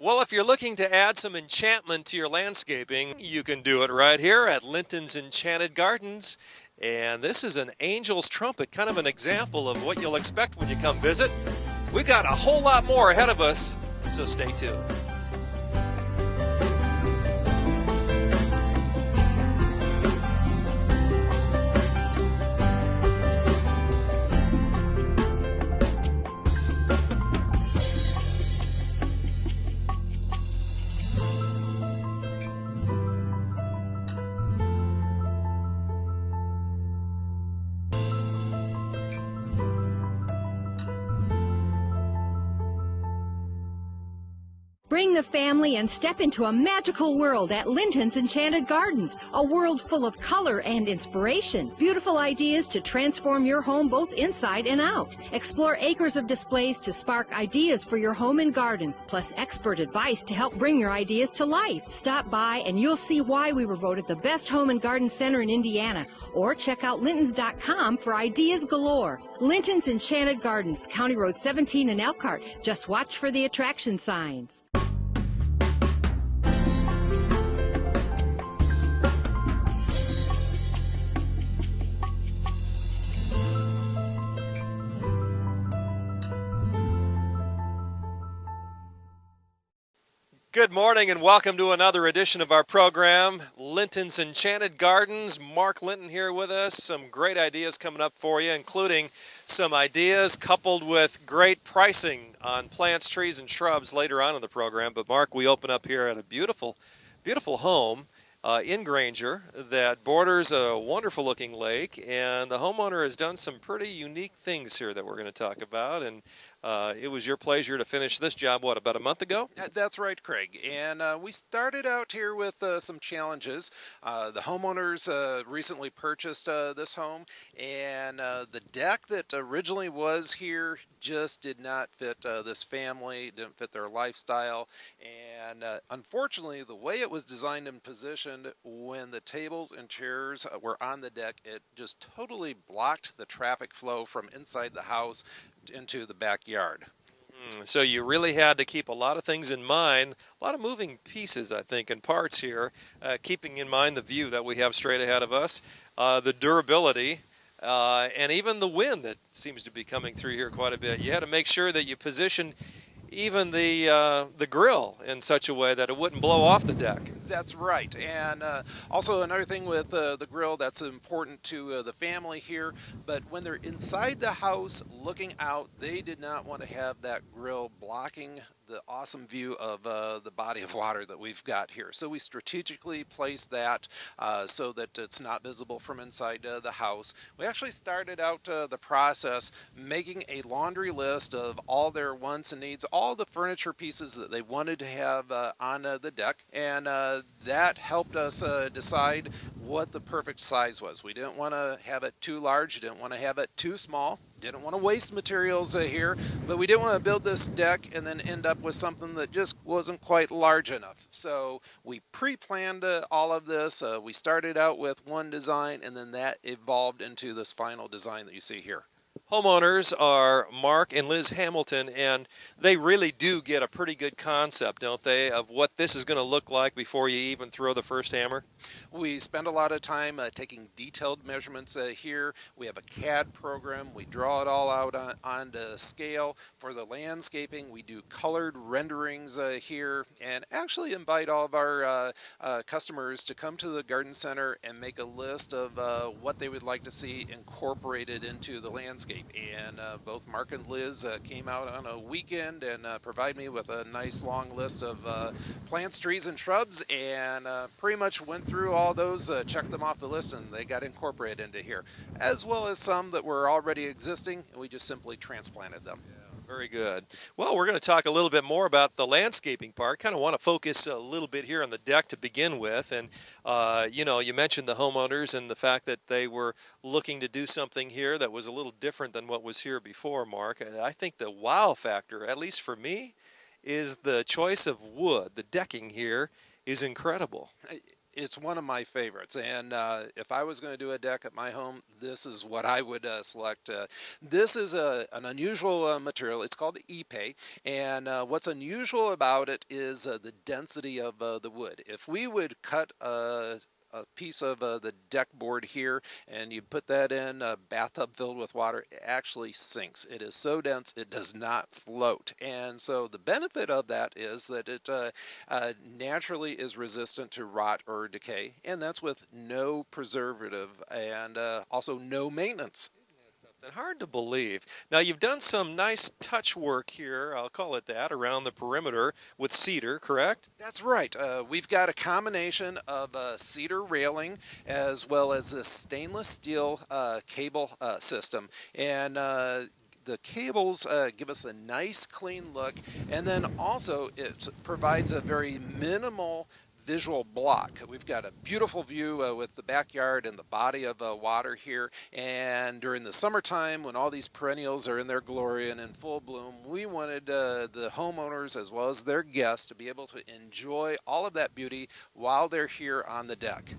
Well, if you're looking to add some enchantment to your landscaping, you can do it right here at Linton's Enchanted Gardens. And this is an angel's trumpet, kind of an example of what you'll expect when you come visit. We've got a whole lot more ahead of us, so stay tuned. Bring the family and step into a magical world at Linton's Enchanted Gardens, a world full of color and inspiration. Beautiful ideas to transform your home both inside and out. Explore acres of displays to spark ideas for your home and garden, plus expert advice to help bring your ideas to life. Stop by and you'll see why we were voted the best home and garden center in Indiana, or check out lintons.com for ideas galore. Linton's Enchanted Gardens, County Road 17 in Elkhart. Just watch for the attraction signs. Good morning and welcome to another edition of our program, Linton's Enchanted Gardens. Mark Linton here with us. Some great ideas coming up for you, including some ideas coupled with great pricing on plants, trees, and shrubs later on in the program. But Mark, we open up here at a beautiful, beautiful home in Granger that borders a wonderful looking lake, and the homeowner has done some pretty unique things here that we're going to talk about. And it was your pleasure to finish this job, what, about a month ago? That's right, Craig. And we started out here with some challenges. The homeowners recently purchased this home, and the deck that originally was here just did not fit this family, didn't fit their lifestyle. And unfortunately, the way it was designed and positioned, when the tables and chairs were on the deck, it just totally blocked the traffic flow from inside the house into the backyard. So you really had to keep a lot of things in mind, a lot of moving pieces, I think, and parts here, keeping in mind the view that we have straight ahead of us, the durability, and even the wind that seems to be coming through here quite a bit. You had to make sure that you positioned even the grill in such a way that it wouldn't blow off the deck. That's right. And also another thing with the grill that's important to the family here, but when they're inside the house looking out, they did not want to have that grill blocking the awesome view of the body of water that we've got here. So we strategically placed that so that it's not visible from inside the house. We actually started out the process making a laundry list of all their wants and needs, all the furniture pieces that they wanted to have on the deck, and that helped us decide what the perfect size was. We didn't want to have it too large, didn't want to have it too small, didn't want to waste materials here, but we didn't want to build this deck and then end up with something that just wasn't quite large enough. So we pre-planned all of this. We started out with one design, and then that evolved into this final design that you see here. Homeowners are Mark and Liz Hamilton, and they really do get a pretty good concept, don't they, of what this is going to look like before you even throw the first hammer? We spend a lot of time taking detailed measurements here. We have a CAD program. We draw it all out on the scale. For the landscaping, we do colored renderings here, and actually invite all of our customers to come to the garden center and make a list of what they would like to see incorporated into the landscape. And both Mark and Liz came out on a weekend and provided me with a nice long list of plants, trees, and shrubs, and pretty much went through all those, checked them off the list, and they got incorporated into here, as well as some that were already existing, and we just simply transplanted them. Very good. Well, we're going to talk a little bit more about the landscaping part. Kind of want to focus a little bit here on the deck to begin with. And, you know, you mentioned the homeowners and the fact that they were looking to do something here that was a little different than what was here before, Mark. And I think the wow factor, at least for me, is the choice of wood. The decking here is incredible. It's one of my favorites, and if I was going to do a deck at my home, this is what I would select. This is an unusual material. It's called Ipe, and what's unusual about it is the density of the wood. If we would cut a piece of the deck board here and you put that in a bathtub filled with water, it actually sinks. It is so dense it does not float, and so the benefit of that is that it naturally is resistant to rot or decay, and that's with no preservative and also no maintenance. Something hard to believe. Now, you've done some nice touch work here, I'll call it that, around the perimeter with cedar, correct? That's right. We've got a combination of cedar railing as well as a stainless steel cable system. And the cables give us a nice clean look, and then also it provides a very minimal visual block. We've got a beautiful view with the backyard and the body of water here, and during the summertime when all these perennials are in their glory and in full bloom, we wanted the homeowners as well as their guests to be able to enjoy all of that beauty while they're here on the deck.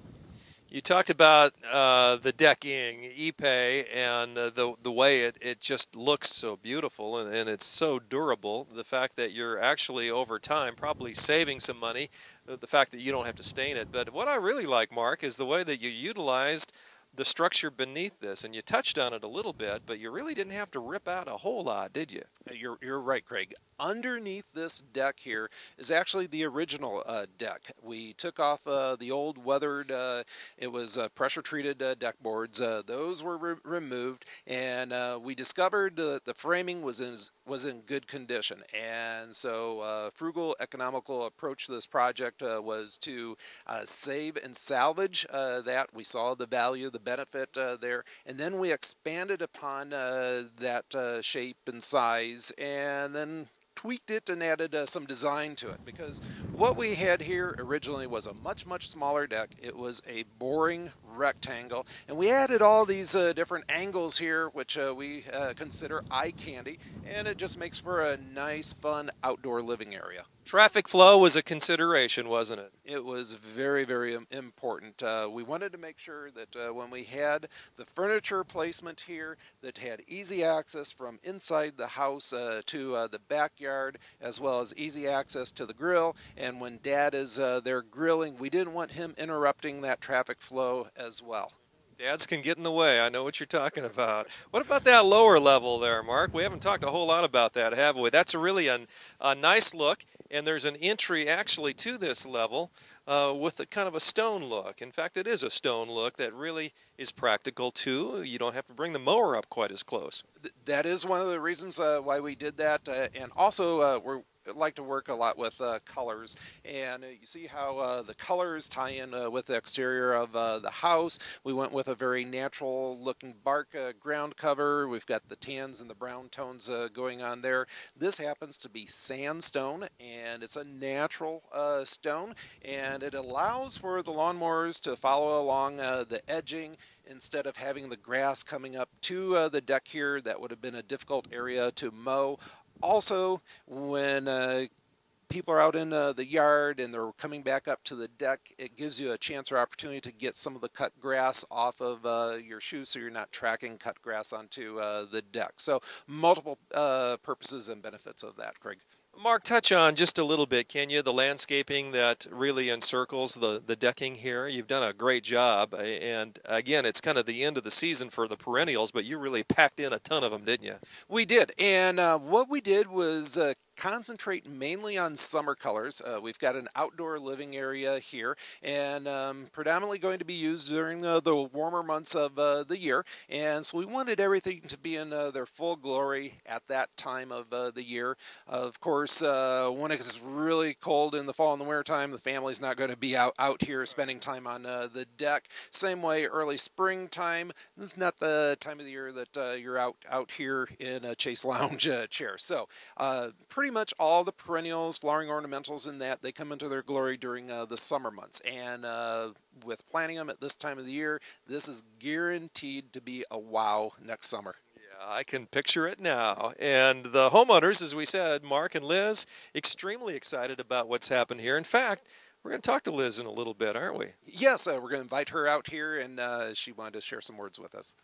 You talked about the decking, Ipe, and the way it just looks so beautiful, and it's so durable. The fact that you're actually, over time, probably saving some money, the fact that you don't have to stain it. But what I really like, Mark, is the way that you utilized the structure beneath this, and you touched on it a little bit, but you really didn't have to rip out a whole lot, did you? You're right, Craig. Underneath this deck here is actually the original deck. We took off the old weathered, it was pressure treated deck boards. Those were removed, and we discovered the framing was in good condition. And so frugal, economical approach to this project was to save and salvage that. We saw the value, the benefit there, and then we expanded upon that shape and size, and then tweaked it and added some design to it, because what we had here originally was a much smaller deck. It was a boring rectangle, and we added all these different angles here, which we consider eye candy, and it just makes for a nice, fun outdoor living area. Traffic flow was a consideration, wasn't it? It was very important. We wanted to make sure that when we had the furniture placement here, that had easy access from inside the house to the backyard, as well as easy access to the grill. And when Dad is there grilling, we didn't want him interrupting that traffic flow as well. Dads can get in the way. I know what you're talking about. What about that lower level there, Mark? We haven't talked a whole lot about that, have we? That's really a nice look, and there's an entry actually to this level with a kind of a stone look. In fact, it is a stone look that really is practical too. You don't have to bring the mower up quite as close. That is one of the reasons why we did that, and also we're like to work a lot with colors, and you see how the colors tie in with the exterior of the house. We went with a very natural looking bark ground cover. We've got the tans and the brown tones going on there. This happens to be sandstone, and it's a natural stone, and it allows for the lawnmowers to follow along the edging instead of having the grass coming up to the deck here. That would have been a difficult area to mow. Also, when people are out in the yard and they're coming back up to the deck, it gives you a chance or opportunity to get some of the cut grass off of your shoes, so you're not tracking cut grass onto the deck. So multiple purposes and benefits of that, Craig. Mark, touch on just a little bit, can you, the landscaping that really encircles the decking here. You've done a great job, and again, it's kind of the end of the season for the perennials, but you really packed in a ton of them, didn't you? We did, and what we did was concentrate mainly on summer colors. We've got an outdoor living area here, and predominantly going to be used during the warmer months of the year, and so we wanted everything to be in their full glory at that time of the year. Of course, when it's really cold in the fall and the winter time, the family's not going to be out here spending time on the deck. Same way, early springtime, it's not the time of the year that you're out here in a Chase Lounge chair. So pretty much all the perennials, flowering ornamentals in that, they come into their glory during the summer months. And with planting them at this time of the year, this is guaranteed to be a wow next summer. Yeah, I can picture it now. And the homeowners, as we said, Mark and Liz, extremely excited about what's happened here. In fact, We're going to talk to Liz in a little bit, aren't we? Yes, we're going to invite her out here, and she wanted to share some words with us.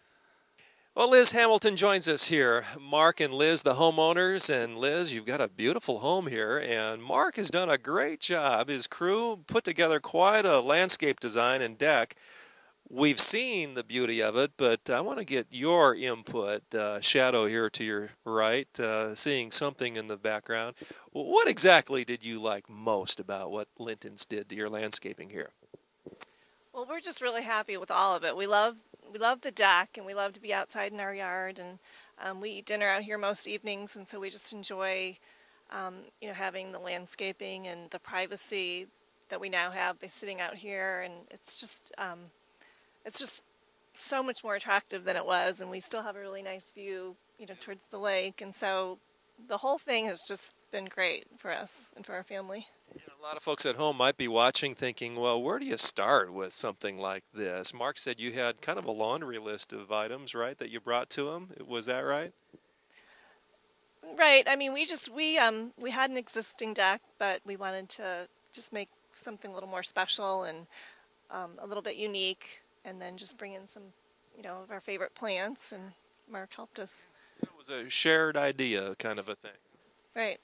Well, Liz Hamilton joins us here. Mark and Liz, the homeowners. And Liz, you've got a beautiful home here, and Mark has done a great job. His crew put together quite a landscape design and deck. We've seen the beauty of it, but I want to get your input. Shadow here to your right, seeing something in the background. What exactly did you like most about what Linton's did to your landscaping here? Well, we're just really happy with all of it. We love the deck, and we love to be outside in our yard, and we eat dinner out here most evenings, and so we just enjoy, having the landscaping and the privacy that we now have by sitting out here, and it's just so much more attractive than it was, and we still have a really nice view, towards the lake, and so the whole thing has just been great for us and for our family. A lot of folks at home might be watching thinking, well, where do you start with something like this? Mark said you had kind of a laundry list of items, right, that you brought to him. Was that right? Right. I mean, we had an existing deck, but we wanted to just make something a little more special and a little bit unique, and then just bring in some, of our favorite plants, and Mark helped us. It was a shared idea kind of a thing. Right.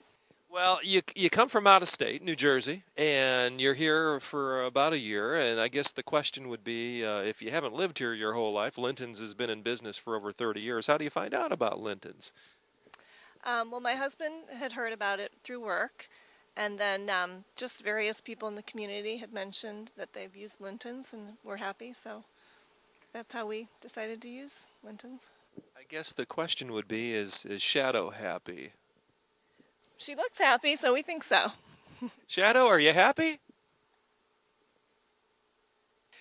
Well, you come from out of state, New Jersey, and you're here for about a year, and I guess the question would be, if you haven't lived here your whole life, Linton's has been in business for over 30 years, how do you find out about Linton's? Well, my husband had heard about it through work, and then just various people in the community had mentioned that they've used Linton's, and we're happy, so that's how we decided to use Linton's. I guess the question would be, is Shadow happy? She looks happy, so we think so. Shadow, are you happy?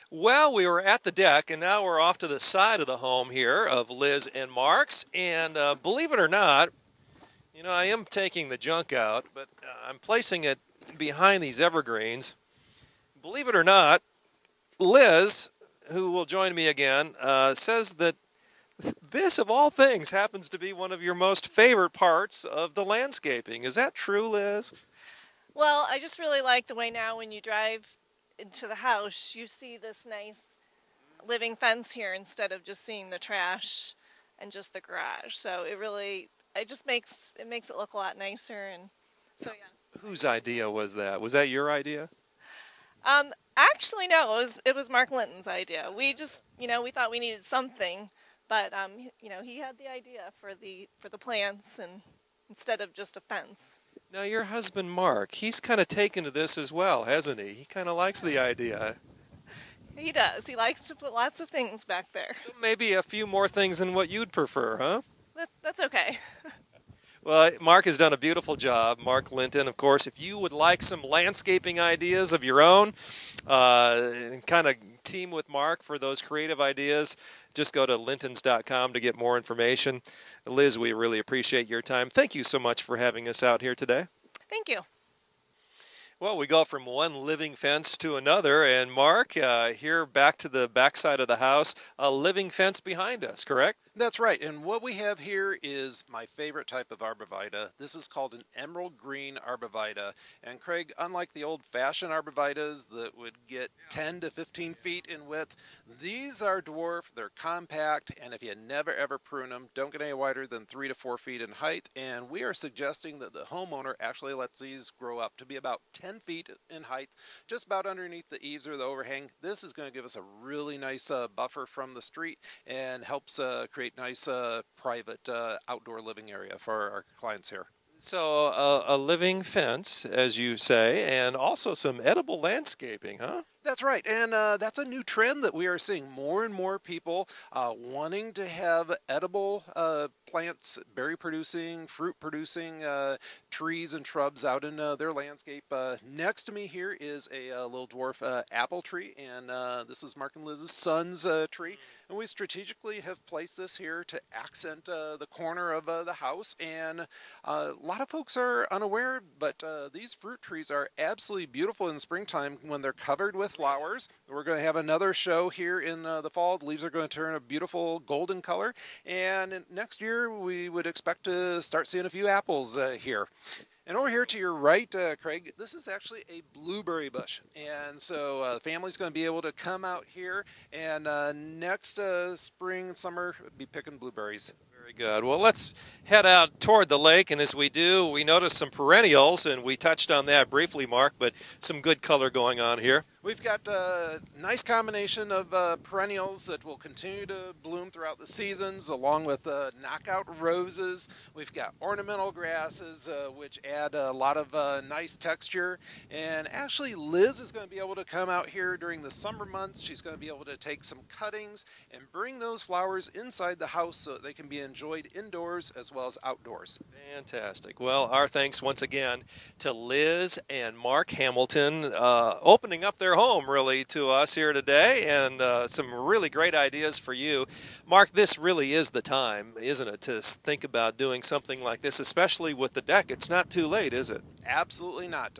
Well, we were at the deck, and now we're off to the side of the home here of Liz and Mark's, and believe it or not, I am taking the junk out, but I'm placing it behind these evergreens. Believe it or not, Liz, who will join me again, says that this, of all things, happens to be one of your most favorite parts of the landscaping. Is that true, Liz? Well, I just really like the way now when you drive into the house, you see this nice living fence here instead of just seeing the trash and just the garage. So it just makes it look a lot nicer, and so yeah. Whose idea was that? Was that your idea? Actually, no, it was Mark Linton's idea. We just, we thought we needed something. But he had the idea for the plants, and instead of just a fence. Now your husband Mark, he's kind of taken to this as well, hasn't he? He kind of likes the idea. He does. He likes to put lots of things back there. So maybe a few more things than what you'd prefer, huh? That's okay. Well, Mark has done a beautiful job. Mark Linton, of course. If you would like some landscaping ideas of your own, kind of team with Mark for those creative ideas, just go to lintons.com to get more information. Liz, we really appreciate your time. Thank you so much for having us out here today. Thank you. Well, we go from one living fence to another, and Mark, here back to the backside of the house, a living fence behind us, correct? That's right, and what we have here is my favorite type of arborvitae. This is called an emerald green arborvitae, and Craig, unlike the old-fashioned arborvitaes that would get 10 to 15 feet in width, these are dwarf, they're compact, and if you never ever prune them, don't get any wider than 3 to 4 feet in height, and we are suggesting that the homeowner actually lets these grow up to be about 10 feet in height, just about underneath the eaves or the overhang. This is going to give us a really nice buffer from the street and helps create nice private outdoor living area for our clients here. So a living fence, as you say, and also some edible landscaping, huh? That's right, and that's a new trend that we are seeing more and more people wanting to have edible plants, berry-producing, fruit-producing trees and shrubs out in their landscape. Next to me here is a little dwarf apple tree, and this is Mark and Liz's son's tree. And we strategically have placed this here to accent the corner of the house. And a lot of folks are unaware, but these fruit trees are absolutely beautiful in springtime when they're covered with flowers. We're going to have another show here in the fall. The leaves are going to turn a beautiful golden color. And next year we would expect to start seeing a few apples here. And over here to your right, Craig, this is actually a blueberry bush. And so the family's going to be able to come out here and next spring, summer, be picking blueberries. Very good. Well, let's head out toward the lake, and as we do, we notice some perennials, and we touched on that briefly, Mark, but some good color going on here. We've got a nice combination of perennials that will continue to bloom throughout the seasons, along with knockout roses. We've got ornamental grasses, which add a lot of nice texture. And actually, Liz is going to be able to come out here during the summer months. She's going to be able to take some cuttings and bring those flowers inside the house so that they can be enjoyed indoors as well as outdoors. Fantastic. Well, our thanks once again to Liz and Mark Hamilton, opening up their home really to us here today, and some really great ideas for you. Mark, this really is the time, isn't it, to think about doing something like this, especially with the deck. It's not too late, is it? Absolutely not.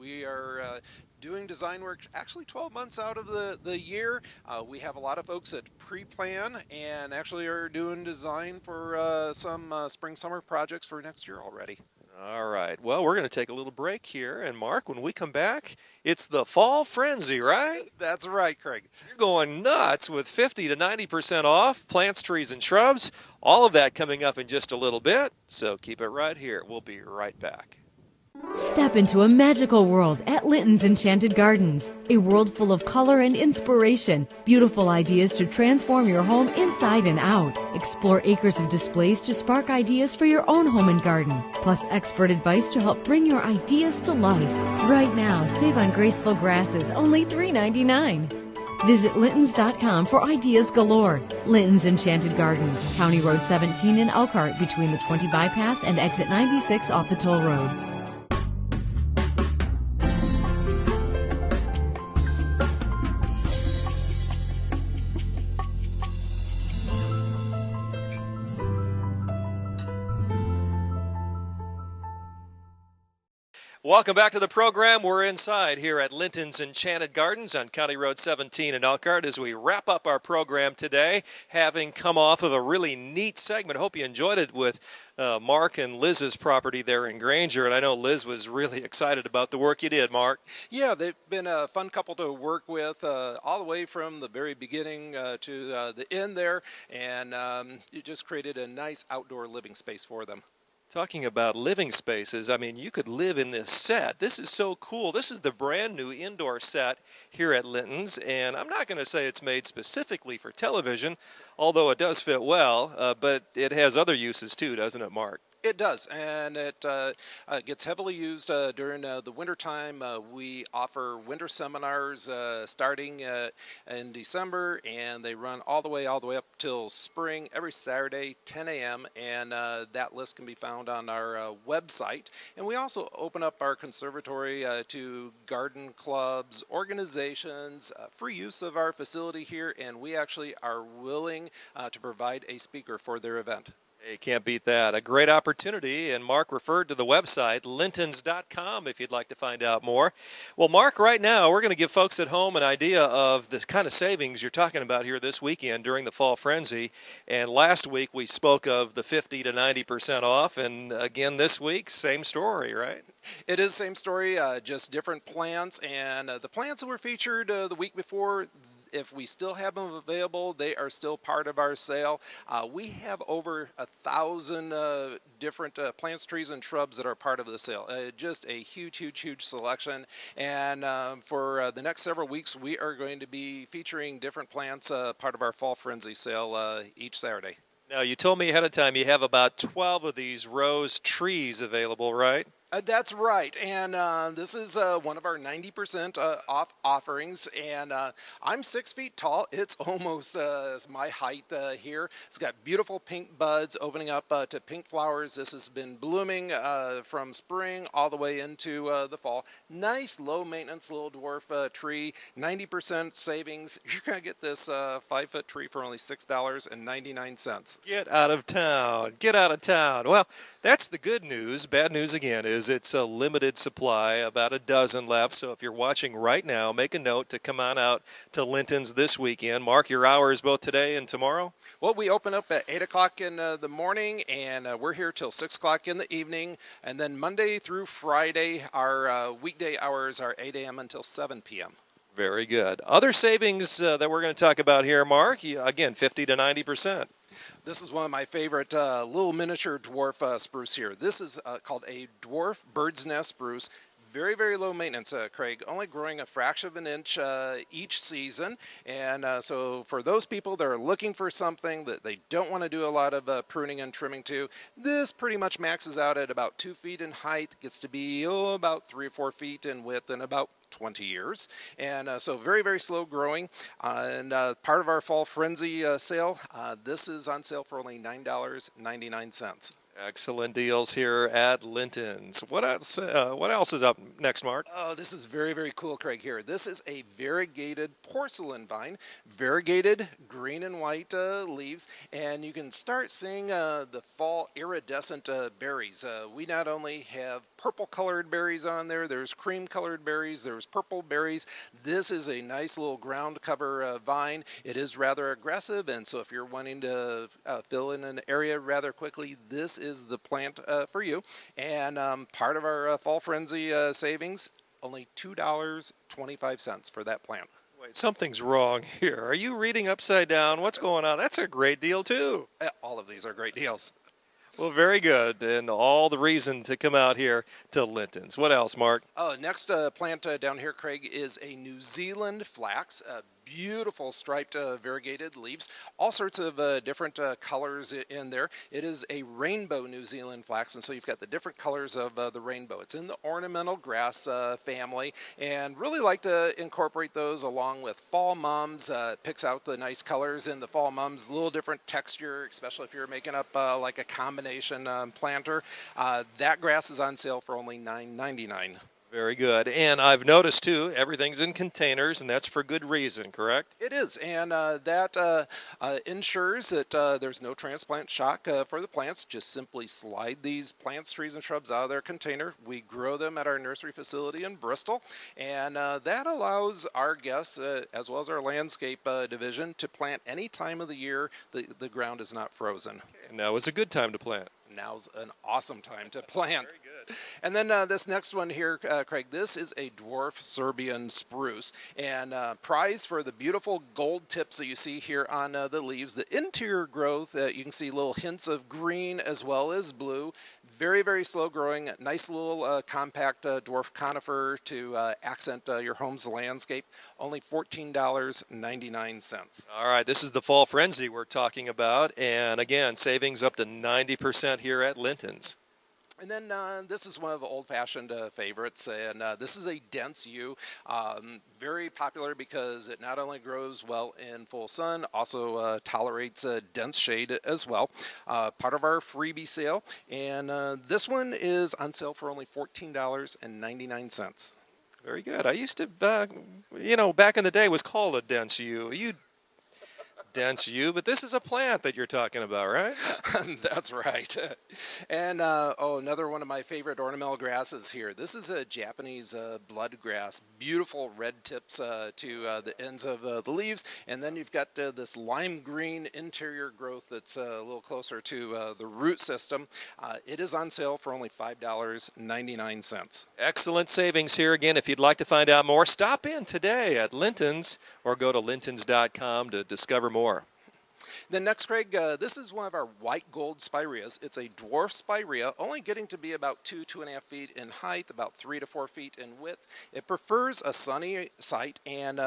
We are doing design work actually 12 months out of the year. We have a lot of folks that pre-plan and actually are doing design for some spring-summer projects for next year already. All right. Well, we're going to take a little break here, and Mark, when we come back, it's the fall frenzy, right? That's right, Craig. You're going nuts with 50 to 90% off, plants, trees, and shrubs. All of that coming up in just a little bit, so keep it right here. We'll be right back. Step into a magical world at Linton's Enchanted Gardens. A world full of color and inspiration. Beautiful ideas to transform your home inside and out. Explore acres of displays to spark ideas for your own home and garden. Plus expert advice to help bring your ideas to life. Right now, save on graceful grasses, only $3.99. Visit Lintons.com for ideas galore. Linton's Enchanted Gardens, County Road 17 in Elkhart, between the 20 bypass and exit 96 off the toll road. Welcome back to the program. We're inside here at Linton's Enchanted Gardens on County Road 17 in Elkhart as we wrap up our program today, having come off of a really neat segment. I hope you enjoyed it with Mark and Liz's property there in Granger, and I know Liz was really excited about the work you did, Mark. Yeah, they've been a fun couple to work with all the way from the very beginning to the end there, and you just created a nice outdoor living space for them. Talking about living spaces, I mean, you could live in this set. This is so cool. This is the brand new indoor set here at Linton's, and I'm not going to say it's made specifically for television, although it does fit well, but it has other uses too, doesn't it, Mark? It does, and it gets heavily used during the winter time. We offer winter seminars starting in December, and they run all the way up till spring every Saturday, 10 a.m., and that list can be found on our website. And we also open up our conservatory to garden clubs, organizations, free use of our facility here, and we actually are willing to provide a speaker for their event. You can't beat that. A great opportunity, and Mark referred to the website, lintons.com, if you'd like to find out more. Well, Mark, right now, we're going to give folks at home an idea of the kind of savings you're talking about here this weekend during the Fall Frenzy. And last week, we spoke of the 50 to 90% off, and again this week, same story, right? It is the same story, just different plants, and the plants that were featured the week before, if we still have them available, they are still part of our sale. We have over 1,000 different plants, trees, and shrubs that are part of the sale. Just a huge selection. And for the next several weeks, we are going to be featuring different plants, part of our Fall Frenzy sale each Saturday. Now, you told me ahead of time you have about 12 of these rose trees available, right? That's right, and this is one of our 90% off offerings, and I'm 6 feet tall. It's almost my height here. It's got beautiful pink buds opening up to pink flowers. This has been blooming from spring all the way into the fall. Nice low-maintenance little dwarf tree, 90% savings. You're going to get this 5-foot tree for only $6.99. Get out of town. Get out of town. Well, that's the good news. Bad news, again, is is it's a limited supply, about a dozen left. So if you're watching right now, make a note to come on out to Linton's this weekend. Mark, your hours both today and tomorrow? Well, we open up at 8 o'clock in the morning, and we're here till 6 o'clock in the evening. And then Monday through Friday, our weekday hours are 8 a.m. until 7 p.m. Very good. Other savings that we're going to talk about here, Mark, again, 50 to 90%. This is one of my favorite little miniature dwarf spruce here. This is called a dwarf bird's nest spruce. Very, very low maintenance, Craig, only growing a fraction of an inch each season. And so for those people that are looking for something that they don't want to do a lot of pruning and trimming to, this pretty much maxes out at about 2 feet in height, gets to be about 3 or 4 feet in width, and about 20 years. And so very, very slow growing. And part of our fall frenzy sale, this is on sale for only $9.99. Excellent deals here at Linton's. What else is up next, Mark? Oh, this is very, very cool, Craig, here. This is a variegated porcelain vine, variegated green and white leaves, and you can start seeing the fall iridescent berries. We not only have purple-colored berries on there, there's cream-colored berries, there's purple berries. This is a nice little ground cover vine. It is rather aggressive, and so if you're wanting to fill in an area rather quickly, this is the plant for you. And part of our fall frenzy savings, only $2.25 for that plant. Wait, something's wrong here. Are you reading upside down? What's going on? That's a great deal, too. All of these are great deals. Well, very good, and all the reason to come out here to Linton's. What else, Mark? Next plant down here, Craig, is a New Zealand flax. Beautiful striped variegated leaves, all sorts of different colors in there. It is a rainbow New Zealand flax, and so you've got the different colors of the rainbow. It's in the ornamental grass family, and really like to incorporate those along with fall mums. Picks out the nice colors in the fall mums, a little different texture, especially if you're making up like a combination planter. That grass is on sale for only $9.99. Very good. And I've noticed, too, everything's in containers, and that's for good reason, correct? It is, and that ensures that there's no transplant shock for the plants. Just simply slide these plants, trees, and shrubs out of their container. We grow them at our nursery facility in Bristol, and that allows our guests, as well as our landscape division, to plant any time of the year the ground is not frozen. And now is a good time to plant. Now's an awesome time to plant. Very good. And then this next one here, Craig, this is a dwarf Serbian spruce, and prized for the beautiful gold tips that you see here on the leaves. The interior growth, you can see little hints of green as well as blue. Very, very slow growing, nice little compact dwarf conifer to accent your home's landscape. Only $14.99. All right, this is the fall frenzy we're talking about, and again, savings up to 90% here at Linton's. And then this is one of the old-fashioned favorites, and this is a dense yew. Very popular because it not only grows well in full sun, also tolerates dense shade as well. Part of our freebie sale, and this one is on sale for only $14.99. Very good. I used to, back in the day, it was called a dense yew. Dense yew, but this is a plant that you're talking about, right? That's right. And another one of my favorite ornamental grasses here. This is a Japanese bloodgrass. Beautiful red tips to the ends of the leaves, and then you've got this lime green interior growth that's a little closer to the root system. It is on sale for only $5.99. Excellent savings here. Again, if you'd like to find out more, stop in today at Linton's or go to lintons.com to discover more. Then next, Craig, this is one of our white gold spireas. It's a dwarf spirea, only getting to be about 2.5 feet in height, about 3 to 4 feet in width. It prefers a sunny site and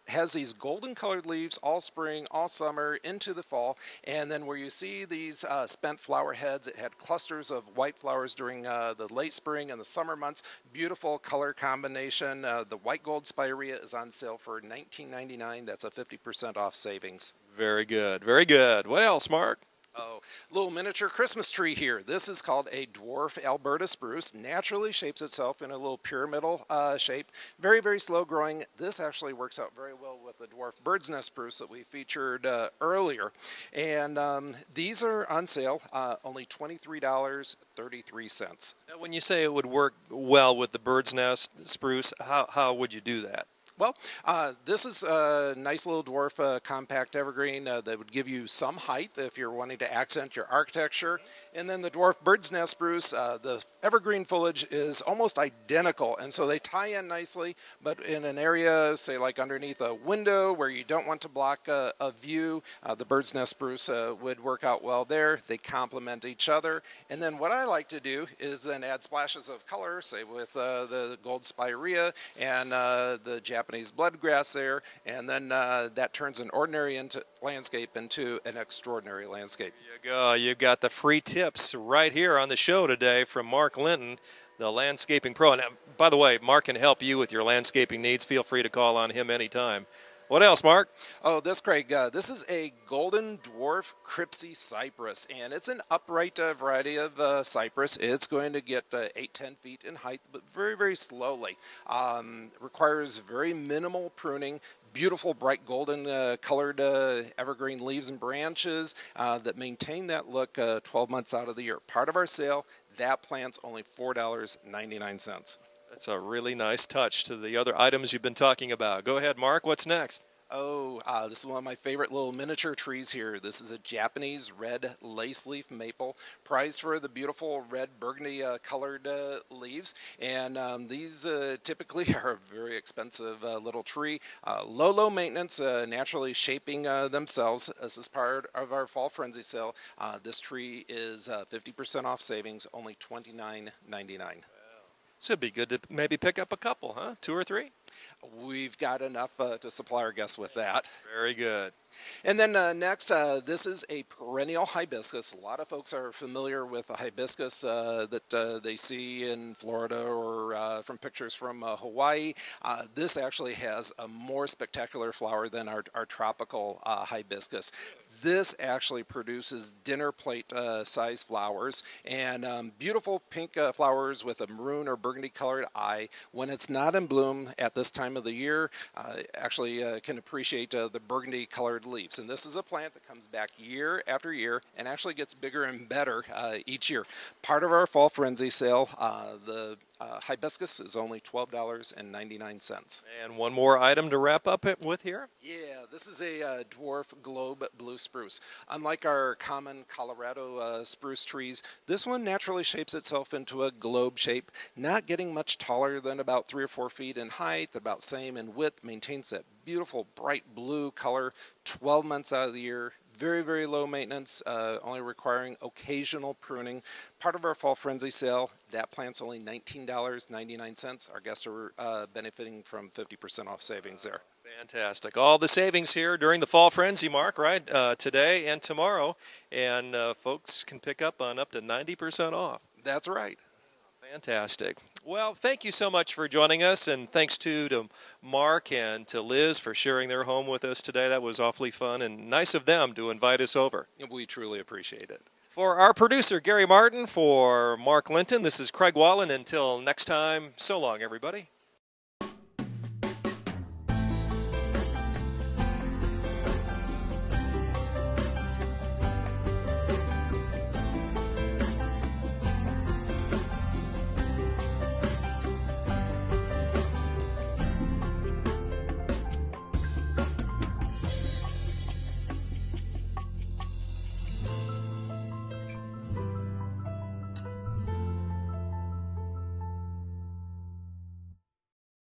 has these golden colored leaves all spring, all summer, into the fall. And then where you see these spent flower heads, it had clusters of white flowers during the late spring and the summer months. Beautiful color combination. The white gold spirea is on sale for $19.99. That's a 50% off savings. Very good. Very good. What else, Mark? Oh, little miniature Christmas tree here. This is called a dwarf Alberta spruce. Naturally shapes itself in a little pyramidal shape. Very, very slow growing. This actually works out very well with the dwarf bird's nest spruce that we featured earlier. And these are on sale, only $23.33. Now, when you say it would work well with the bird's nest spruce, how would you do that? Well, this is a nice little dwarf compact evergreen that would give you some height if you're wanting to accent your architecture. And then the dwarf bird's nest spruce, the evergreen foliage is almost identical, and so they tie in nicely, but in an area, say like underneath a window where you don't want to block a view, the bird's nest spruce would work out well there. They complement each other. And then what I like to do is then add splashes of color, say with the gold spirea and the Japanese bloodgrass there, and then that turns an ordinary landscape into an extraordinary landscape. There you go. You've got the free tips right here on the show today from Mark Linton, the landscaping pro. Now, by the way, Mark can help you with your landscaping needs. Feel free to call on him anytime. What else, Mark? Oh, this, Craig, this is a golden dwarf Cripsey cypress, and it's an upright variety of cypress. It's going to get 8-10 feet in height, but very, very slowly. Requires very minimal pruning. Beautiful bright golden colored evergreen leaves and branches that maintain that look 12 months out of the year. Part of our sale, that plant's only $4.99. That's a really nice touch to the other items you've been talking about. Go ahead, Mark. What's next? Oh, this is one of my favorite little miniature trees here. This is a Japanese red lace leaf maple, prized for the beautiful red burgundy colored leaves. And these typically are a very expensive little tree. Low maintenance, naturally shaping themselves. This is part of our Fall Frenzy sale. This tree is 50% off savings, only $29.99. So it'd be good to maybe pick up a couple, huh? 2 or 3? We've got enough to supply our guests with that. Very good. And then next, this is a perennial hibiscus. A lot of folks are familiar with the hibiscus that they see in Florida or from pictures from Hawaii. This actually has a more spectacular flower than our tropical hibiscus. This actually produces dinner plate size flowers and beautiful pink flowers with a maroon or burgundy colored eye. When it's not in bloom at this time of the year, actually can appreciate the burgundy colored leaves. And this is a plant that comes back year after year and actually gets bigger and better each year. Part of our Fall Frenzy sale, the hibiscus is only $12.99. And one more item to wrap up it with here. Yeah, this is a dwarf globe blue spruce. Unlike our common Colorado spruce trees, this one naturally shapes itself into a globe shape, not getting much taller than about 3 or 4 feet in height, about same in width, maintains that beautiful bright blue color 12 months out of the year. Very, very low maintenance, only requiring occasional pruning. Part of our Fall Frenzy sale, that plant's only $19.99. Our guests are benefiting from 50% off savings there. Fantastic. All the savings here during the Fall Frenzy, Mark, right? Today and tomorrow. And folks can pick up on up to 90% off. That's right. Fantastic. Well, thank you so much for joining us, and thanks to Mark and to Liz for sharing their home with us today. That was awfully fun and nice of them to invite us over. We truly appreciate it. For our producer, Gary Martin, for Mark Linton, this is Craig Wallen. Until next time, so long, everybody.